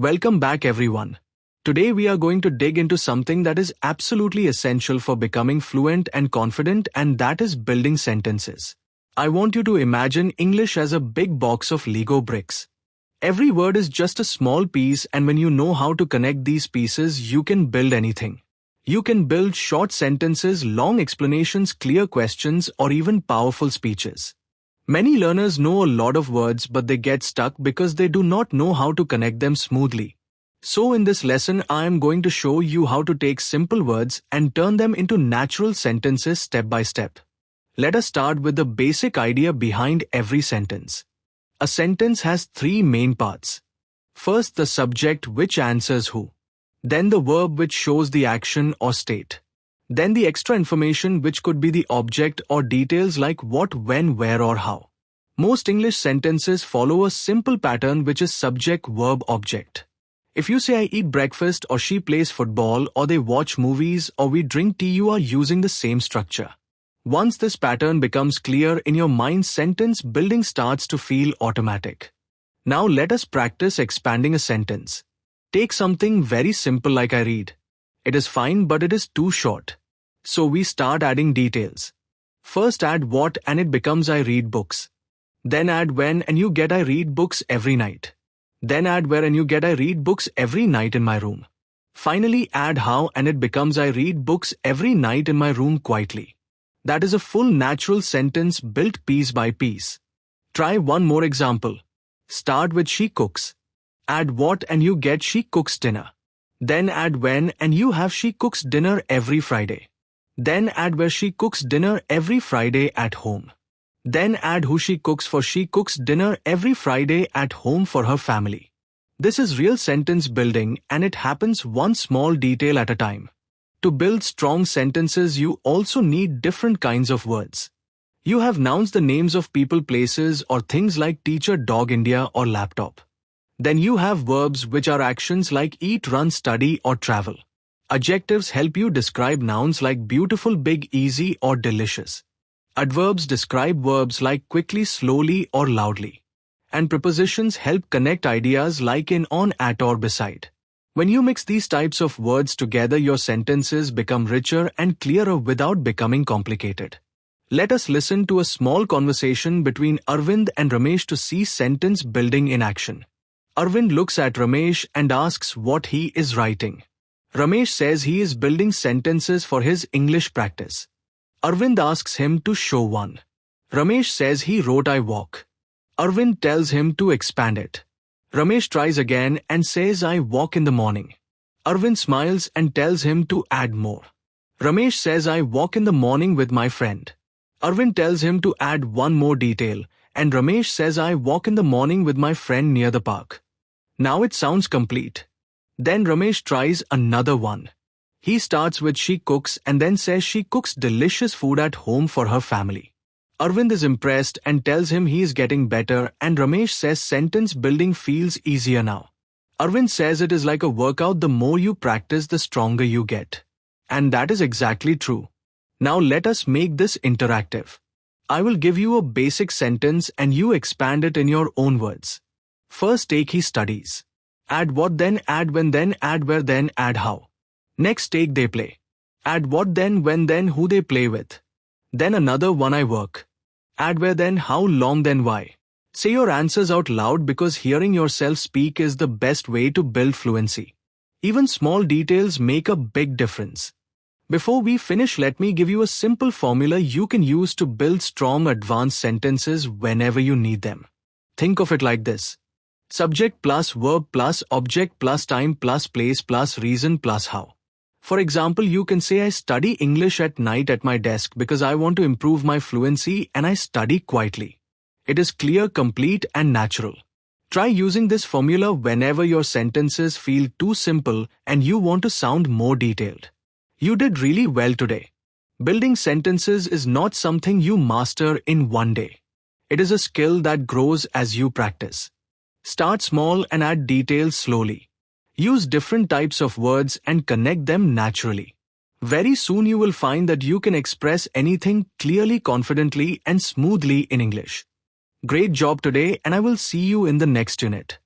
Welcome back everyone. Today we are going to dig into something that is absolutely essential for becoming fluent and confident, and that is building sentences. I want you to imagine English as a big box of Lego bricks. Every word is just a small piece, and when you know how to connect these pieces, you can build anything. You can build short sentences, long explanations, clear questions, or even powerful speeches. Many learners know a lot of words, but they get stuck because they do not know how to connect them smoothly. So in this lesson, I am going to show you how to take simple words and turn them into natural sentences step by step. Let us start with the basic idea behind every sentence. A sentence has three main parts. First, the subject, which answers who. Then the verb, which shows the action or state. Then the extra information, which could be the object or details like what, when, where, or how. Most English sentences follow a simple pattern, which is subject, verb, object. If you say I eat breakfast, or she plays football, or they watch movies, or we drink tea, you are using the same structure. Once this pattern becomes clear in your mind, sentence building starts to feel automatic. Now let us practice expanding a sentence. Take something very simple like I read. It is fine, but it is too short. So we start adding details. First add what and it becomes I read books. Then add when and you get I read books every night. Then add where and you get I read books every night in my room. Finally add how and it becomes I read books every night in my room quietly. That is a full natural sentence built piece by piece. Try one more example. Start with she cooks. Add what and you get she cooks dinner. Then add when and you have she cooks dinner every Friday. Then add where she cooks dinner every Friday at home. Then add who she cooks for she cooks dinner every Friday at home for her family. This is real sentence building, and it happens one small detail at a time. To build strong sentences, you also need different kinds of words. You have nouns, the names of people, places, or things like teacher, dog, India, or laptop. Then you have verbs, which are actions like eat, run, study, or travel. Adjectives help you describe nouns like beautiful, big, easy, or delicious. Adverbs describe verbs like quickly, slowly, or loudly. And prepositions help connect ideas like in, on, at, or beside. When you mix these types of words together, your sentences become richer and clearer without becoming complicated. Let us listen to a small conversation between Arvind and Ramesh to see sentence building in action. Arvind looks at Ramesh and asks what he is writing. Ramesh says he is building sentences for his English practice. Arvind asks him to show one. Ramesh says he wrote I walk. Arvind tells him to expand it. Ramesh tries again and says I walk in the morning. Arvind smiles and tells him to add more. Ramesh says I walk in the morning with my friend. Arvind tells him to add one more detail, and Ramesh says I walk in the morning with my friend near the park. Now it sounds complete. Then Ramesh tries another one. He starts with she cooks and then says she cooks delicious food at home for her family. Arvind is impressed and tells him he is getting better, and Ramesh says sentence building feels easier now. Arvind says it is like a workout, the more you practice, the stronger you get. And that is exactly true. Now let us make this interactive. I will give you a basic sentence and you expand it in your own words. First take he studies. Add what, then add when, then add where, then add how. Next take they play. Add what, then when, then who they play with. Then another one I work. Add where, then how long, then why. Say your answers out loud, because hearing yourself speak is the best way to build fluency. Even small details make a big difference. Before we finish, let me give you a simple formula you can use to build strong advanced sentences whenever you need them. Think of it like this. Subject plus verb plus object plus time plus place plus reason plus how. For example, you can say I study English at night at my desk because I want to improve my fluency and I study quietly. It is clear, complete, and natural. Try using this formula whenever your sentences feel too simple and you want to sound more detailed. You did really well today. Building sentences is not something you master in one day. It is a skill that grows as you practice. Start small and add details slowly. Use different types of words and connect them naturally. Very soon you will find that you can express anything clearly, confidently, and smoothly in English. Great job today, and I will see you in the next unit.